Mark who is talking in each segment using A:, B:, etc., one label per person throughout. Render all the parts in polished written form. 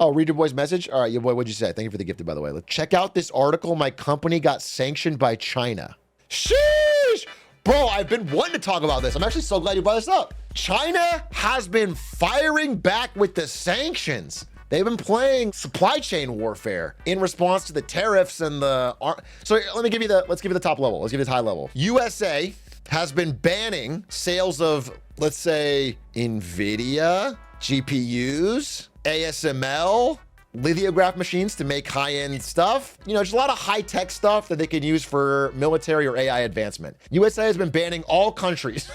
A: Oh, read your boy's message? All right, your boy, what'd you say? Thank you for the gifted, by the way. Let's check out this article. My company got sanctioned by China. Sheesh! Bro, I've been wanting to talk about this. I'm actually so glad you brought this up. China has been firing back with the sanctions. They've been playing supply chain warfare in response to the tariffs and the... So let's give you the top level. Let's give you the high level. USA has been banning sales of, let's say, NVIDIA, GPUs, ASML, lithograph machines to make high-end stuff. You know, just a lot of high-tech stuff that they can use for military or AI advancement. USA has been banning all countries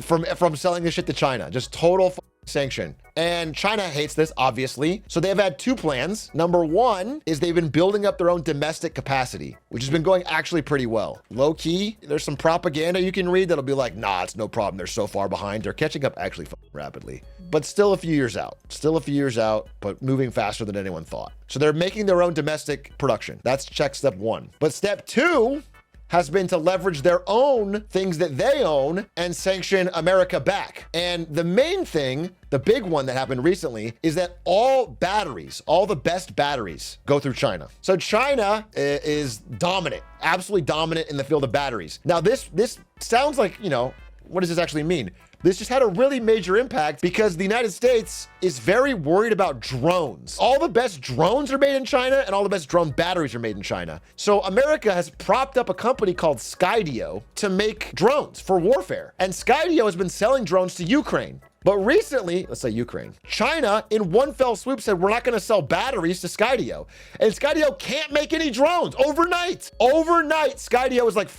A: from selling this shit to China. Just total sanction. And China hates this, obviously. So they've had two plans. Number one is they've been building up their own domestic capacity, which has been going actually pretty well. Low key, there's some propaganda you can read that'll be like, nah, it's no problem. They're so far behind. They're catching up actually rapidly, but still a few years out. Still a few years out, but moving faster than anyone thought. So they're making their own domestic production. That's check step one. But step two has been to leverage their own things that they own and sanction America back. And the main thing, the big one that happened recently, is that all batteries, all the best batteries go through China. So China is dominant, absolutely dominant in the field of batteries. Now this sounds like, you know, what does this actually mean? This just had a really major impact because the United States is very worried about drones. All the best drones are made in China and all the best drone batteries are made in China. So America has propped up a company called Skydio to make drones for warfare. And Skydio has been selling drones to Ukraine. But recently, let's say Ukraine, China in one fell swoop said, we're not gonna sell batteries to Skydio. And Skydio can't make any drones overnight. Overnight, Skydio was like,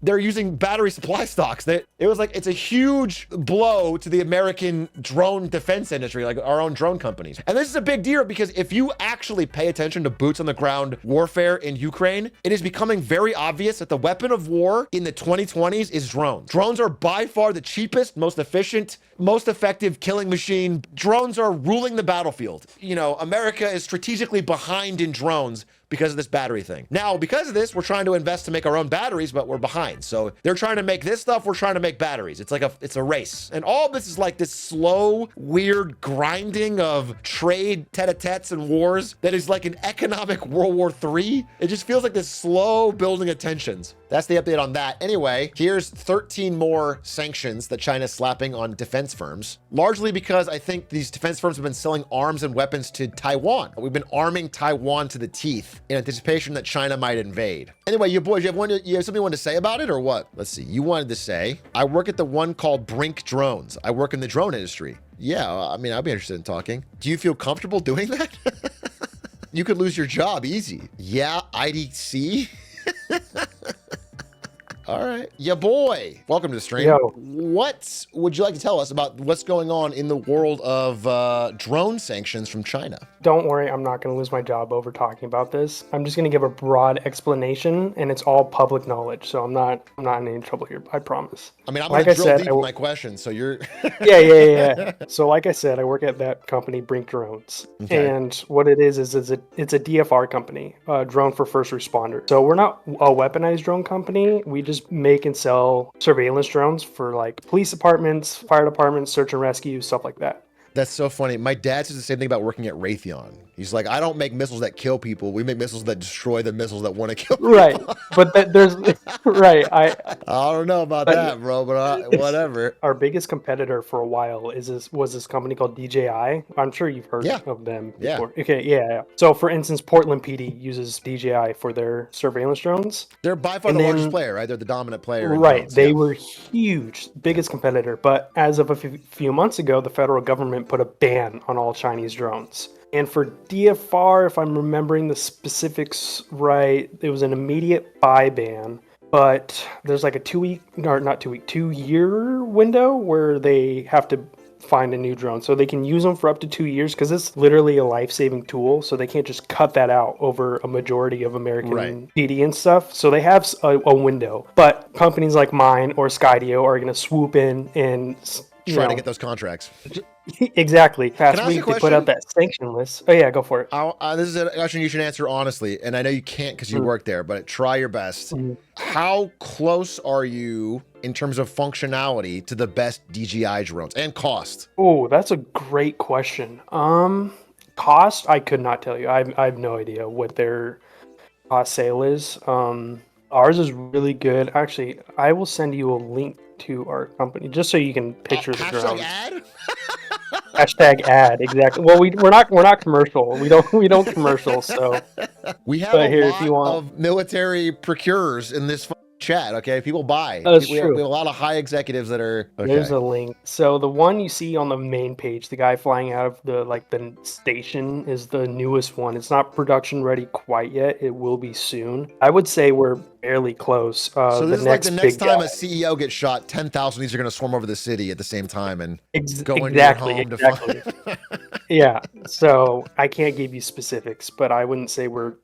A: they're using battery supply stocks. It was like, it's a huge blow to the American drone defense industry, like our own drone companies. And this is a big deal because if you actually pay attention to boots on the ground warfare in Ukraine, it is becoming very obvious that the weapon of war in the 2020s is drones. Drones are by far the cheapest, most efficient, most effective killing machine. Drones are ruling the battlefield. You know, America is strategically behind in drones because of this battery thing. Now, because of this, we're trying to invest to make our own batteries, but we're behind. So they're trying to make this stuff, we're trying to make batteries. It's like it's a race. And all of this is like this slow, weird grinding of trade tete-a-tetes and wars that is like an economic World War III. It just feels like this slow building of tensions. That's the update on that. Anyway, here's 13 more sanctions that China's slapping on defense firms, largely because I think these defense firms have been selling arms and weapons to Taiwan. We've been arming Taiwan to the teeth in anticipation that China might invade. Anyway, you boys, you have something you want to say about it or what? Let's see. You wanted to say, I work at the one called Brink Drones. I work in the drone industry. Yeah, I mean, I'd be interested in talking. Do you feel comfortable doing that? You could lose your job easy. Yeah, IDC. All right. Yeah, boy. Welcome to the stream.
B: Yo.
A: What would you like to tell us about what's going on in the world of drone sanctions from China?
B: Don't worry, I'm not going to lose my job over talking about this. I'm just going to give a broad explanation, and it's all public knowledge, so I'm not in any trouble here, I promise.
A: I mean, I'm going to drill deep with my question, so you're...
B: Yeah. So like I said, I work at that company, Brink Drones.
A: Okay.
B: And what it is it's a DFR company, drone for first responders. So we're not a weaponized drone company. We just make and sell surveillance drones for like police departments, fire departments, search and rescue, stuff like that.
A: That's so funny. My dad says the same thing about working at Raytheon. He's like, I don't make missiles that kill people. We make missiles that destroy the missiles that want to kill people.
B: Right. But there's, right.
A: I don't know about that, bro, but whatever.
B: Our biggest competitor for a while was this company called DJI. I'm sure you've heard of them before.
A: Yeah.
B: Okay, yeah. So for instance, Portland PD uses DJI for their surveillance drones.
A: They're by far the largest player, right? They're the dominant player.
B: Right.
A: Drones,
B: they were huge, biggest competitor. But as of a few months ago, the federal government put a ban on all Chinese drones. And for DFR, if I'm remembering the specifics right, it was an immediate buy ban. But there's like a 2-year window where they have to find a new drone. So they can use them for up to 2 years because it's literally a life-saving tool. So they can't just cut that out over a majority of American PD and stuff. So they have a window. But companies like mine or Skydio are going to swoop in and
A: try to get those contracts.
B: Exactly. Past week they put out that sanction list. Oh yeah, go for it.
A: This is a question you should answer honestly, and I know you can't because you work there, but try your best. How close are you in terms of functionality to the best DJI drones and cost?
B: Oh, that's a great question. Cost, I could not tell you. I have no idea what their cost sale is. Ours is really good. Actually, I will send you a link to our company just so you can picture the
A: Hashtag
B: drones.
A: ad?
B: Hashtag ad, exactly. Well, we're not commercial. We don't commercial. So,
A: We have a
B: but here, if you
A: lot
B: want,
A: of military procurers in this chat, okay? People buy.
B: that's
A: We have
B: true.
A: a lot of high executives that are
B: There's
A: okay.
B: a link. So the one you see on the main page, the guy flying out of the station is the newest one. It's not production ready quite yet. It will be soon. I would say we're fairly close.
A: So
B: The
A: this is like the
B: next
A: next
B: big
A: time
B: guy.
A: a CEO gets shot, 10,000 of these are going to swarm over the city at the same time and go into your
B: Exactly,
A: home to
B: exactly.
A: find.
B: Yeah. So I can't give you specifics, but I wouldn't say we're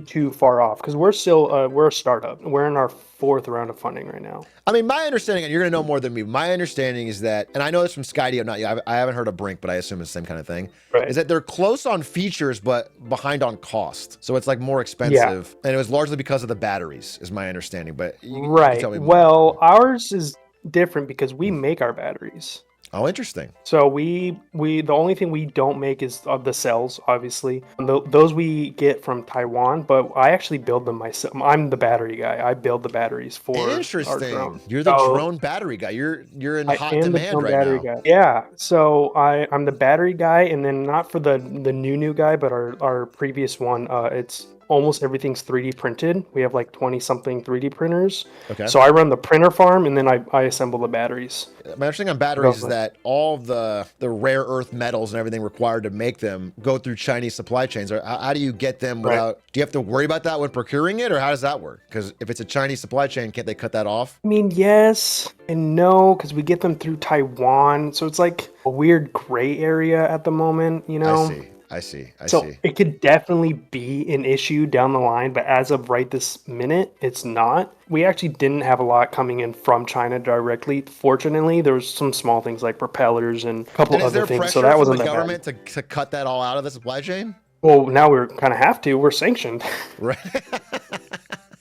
B: too far off because we're still we're a startup. We're in our fourth round of funding right now.
A: I mean, my understanding, and you're going to know more than me, my understanding is that, and I know this from Skydio, not you, I haven't heard of Brink, but I assume it's the same kind of thing,
B: Right.
A: is that they're close on features, but behind on cost. So it's like more
B: Yeah.
A: expensive. And it was largely because of the batteries, is my understanding. But you can
B: Right.
A: tell me more.
B: Well, ours is different because we make our batteries.
A: Oh, interesting.
B: So we the only thing we don't make is the cells, obviously. Those we get from Taiwan, but I actually build them myself. I'm the battery guy. I build the batteries for our
A: Interesting.
B: drone.
A: You're the
B: So
A: drone battery guy. You're in
B: I
A: hot
B: am the
A: demand
B: drone
A: right
B: battery
A: now.
B: guy. Yeah. So I'm the battery guy, and then not for the new guy, but our previous one. It's almost everything's 3D printed. We have like 20 something 3D printers.
A: Okay.
B: So I run the printer farm, and then I assemble the batteries.
A: My understanding on batteries is that all of the rare earth metals and everything required to make them go through Chinese supply chains. Or how do you get them without?
B: Right.
A: Do you have to worry about that when procuring it, or how does that work? Because if it's a Chinese supply chain, can't they cut that off?
B: I mean, yes and no, because we get them through Taiwan. So it's like a weird gray area at the moment, you know?
A: I see.
B: So it could definitely be an issue down the line, but as of right this minute, it's not. We actually didn't have a lot coming in from China directly. Fortunately, there was some small things like propellers and a couple
A: And is
B: other
A: there
B: things.
A: pressure
B: So that
A: from
B: wasn't
A: the
B: that bad.
A: government to cut that all out of the supply chain?
B: Well, now we're kind of have to. We're sanctioned.
A: Right.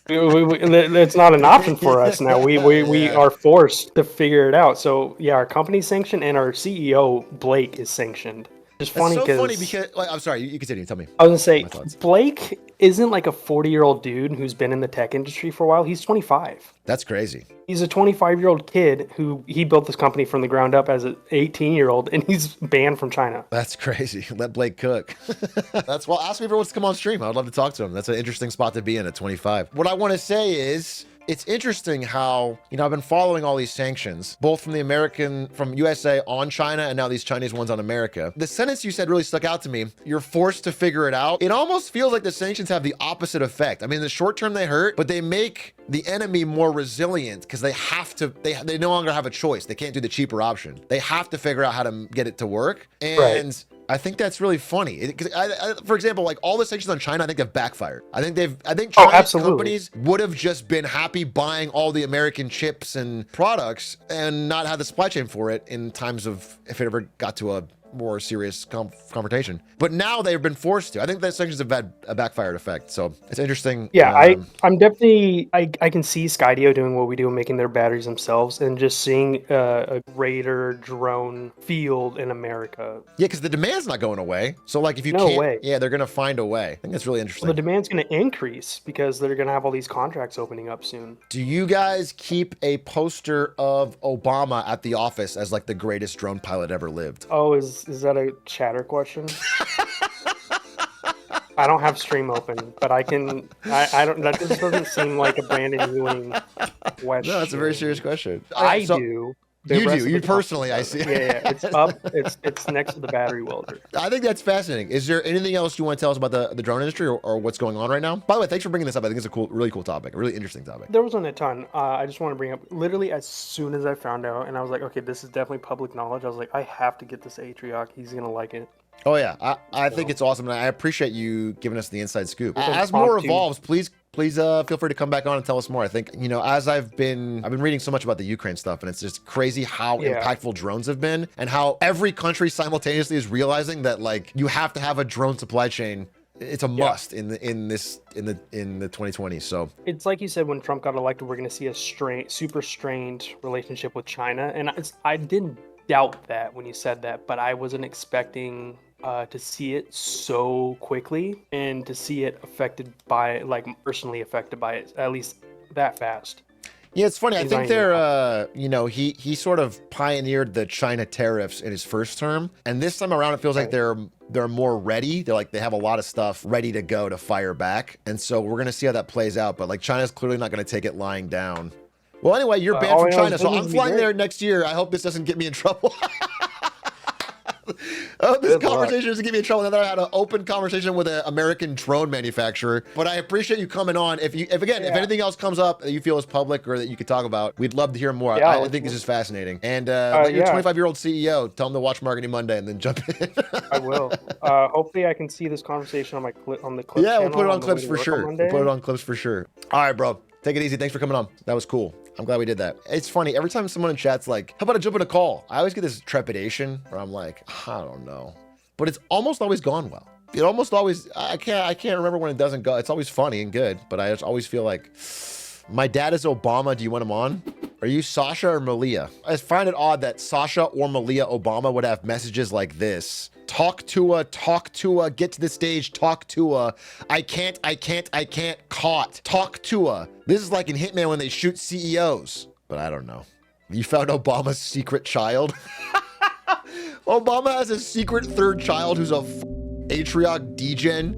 B: It's not an option for us now. We
A: Yeah.
B: are forced to figure it out. So yeah, our company's sanctioned and our CEO Blake is sanctioned. It's
A: That's
B: funny
A: so
B: because
A: funny because like, I'm sorry, you continue. Tell me.
B: I was gonna say
A: My thoughts.
B: Blake isn't like a 40-year-old dude who's been in the tech industry for a while. He's 25.
A: That's crazy.
B: He's a 25-year-old kid who he built this company from the ground up as an 18-year-old, and he's banned from China.
A: That's crazy. Let Blake cook. That's well. Ask me if he wants to come on stream. I'd love to talk to him. That's an interesting spot to be in at 25. What I want to say is, it's interesting how, I've been following all these sanctions, both from USA on China and now these Chinese ones on America. The sentence you said really stuck out to me. You're forced to figure it out. It almost feels like the sanctions have the opposite effect. I mean, in the short term they hurt, but they make the enemy more resilient because they no longer have a choice. They can't do the cheaper option. They have to figure out how to get it to work. And
B: Right.
A: I think that's really funny. For example, like all the sanctions on China, I think they've backfired. I think
B: Oh,
A: Chinese
B: absolutely.
A: companies would have just been happy buying all the American chips and products and not have the supply chain for it in times of if it ever got to a more serious confrontation. But now they've been forced to. I think that sanctions have had a backfired effect. So it's interesting.
B: Yeah, I'm definitely I can see Skydio doing what we do, making their batteries themselves, and just seeing a greater drone field in America.
A: Yeah, because the demand's not going away. So like if you
B: No
A: can't,
B: way.
A: yeah, they're gonna find a way. I think that's really
B: Well,
A: interesting.
B: the demand's going to increase because they're going to have all these contracts opening up soon.
A: Do you guys keep a poster of Obama at the office as like the greatest drone pilot ever lived?
B: Oh, is that a chatter question? I don't have stream open, but I can. I don't. That just doesn't seem like a Brandon Ewing question.
A: No, that's a very serious question.
B: I
A: So-
B: do. The
A: You
B: rest
A: do.
B: of
A: You
B: the company
A: personally, I see.
B: doesn't. Yeah. It's up. It's next to the battery welder.
A: I think that's fascinating. Is there anything else you want to tell us about the drone industry or what's going on right now? By the way, thanks for bringing this up. I think it's a really cool topic, a really interesting topic.
B: There wasn't a ton. I just want to bring up literally as soon as I found out, and I was like, okay, this is definitely public knowledge. I was like, I have to get this Atrioc. He's gonna like it.
A: Oh yeah, I think it's awesome, and I appreciate you giving us the inside scoop.
B: It's
A: As more
B: impromptu.
A: evolves, please feel free to come back on and tell us more. I think as I've been reading so much about the Ukraine stuff, and it's just crazy how
B: Yeah.
A: impactful drones have been, and how every country simultaneously is realizing that like you have to have a drone supply chain. It's a must in the 2020s. So
B: It's like you said when Trump got elected, we're gonna see a super strained relationship with China, and I didn't doubt that when you said that, but I wasn't expecting to see it so quickly and to see it affected by it, like personally affected by it, at least that fast.
A: Yeah, it's funny. I
B: He's
A: think
B: not even
A: they're, you know, he sort of pioneered the China tariffs in his first term, and this time around it feels like
B: Right.
A: they're more ready. They're like they have a lot of stuff ready to go to fire back, and so we're gonna see how that plays out. But like China's clearly not gonna take it lying down. Well, anyway, you're banned
B: All I
A: from
B: know is
A: China, so
B: business
A: I'm
B: will be
A: flying
B: great.
A: there next year. I hope this doesn't get me in trouble. Oh, this
B: Good luck.
A: conversation doesn't get me in trouble. Now that I had an open conversation with an American drone manufacturer, but I appreciate you coming on. If
B: Yeah.
A: anything else comes up that you feel is public or that you could talk about, we'd love to hear more.
B: Yeah,
A: I think this is fascinating. And let your
B: yeah,
A: 25-year-old CEO tell him to watch Marketing Monday and then jump in.
B: I will. Hopefully, I can see this conversation on my on the clip
A: Yeah, we'll
B: channel
A: put it on
B: the way
A: clips
B: to
A: for
B: work on
A: sure. We'll
B: Monday.
A: put it on clips for sure. All right, bro. Take it easy. Thanks for coming on. That was cool. I'm glad we did that. It's funny. Every time someone in chat's like, how about I jump in a call? I always get this trepidation where I'm like, I don't know. But it's almost always gone well. It almost always, I can't remember when it doesn't go. It's always funny and good, but I just always feel like, my dad is Obama. Do you want him on? Are you Sasha or Malia? I find it odd that Sasha or Malia Obama would have messages like this. Talk to her, get to the stage, talk to her. I can't, caught. Talk to her. This is like in Hitman when they shoot CEOs. But I don't know. You found Obama's secret child? Obama has a secret third child who's a atriarch degen.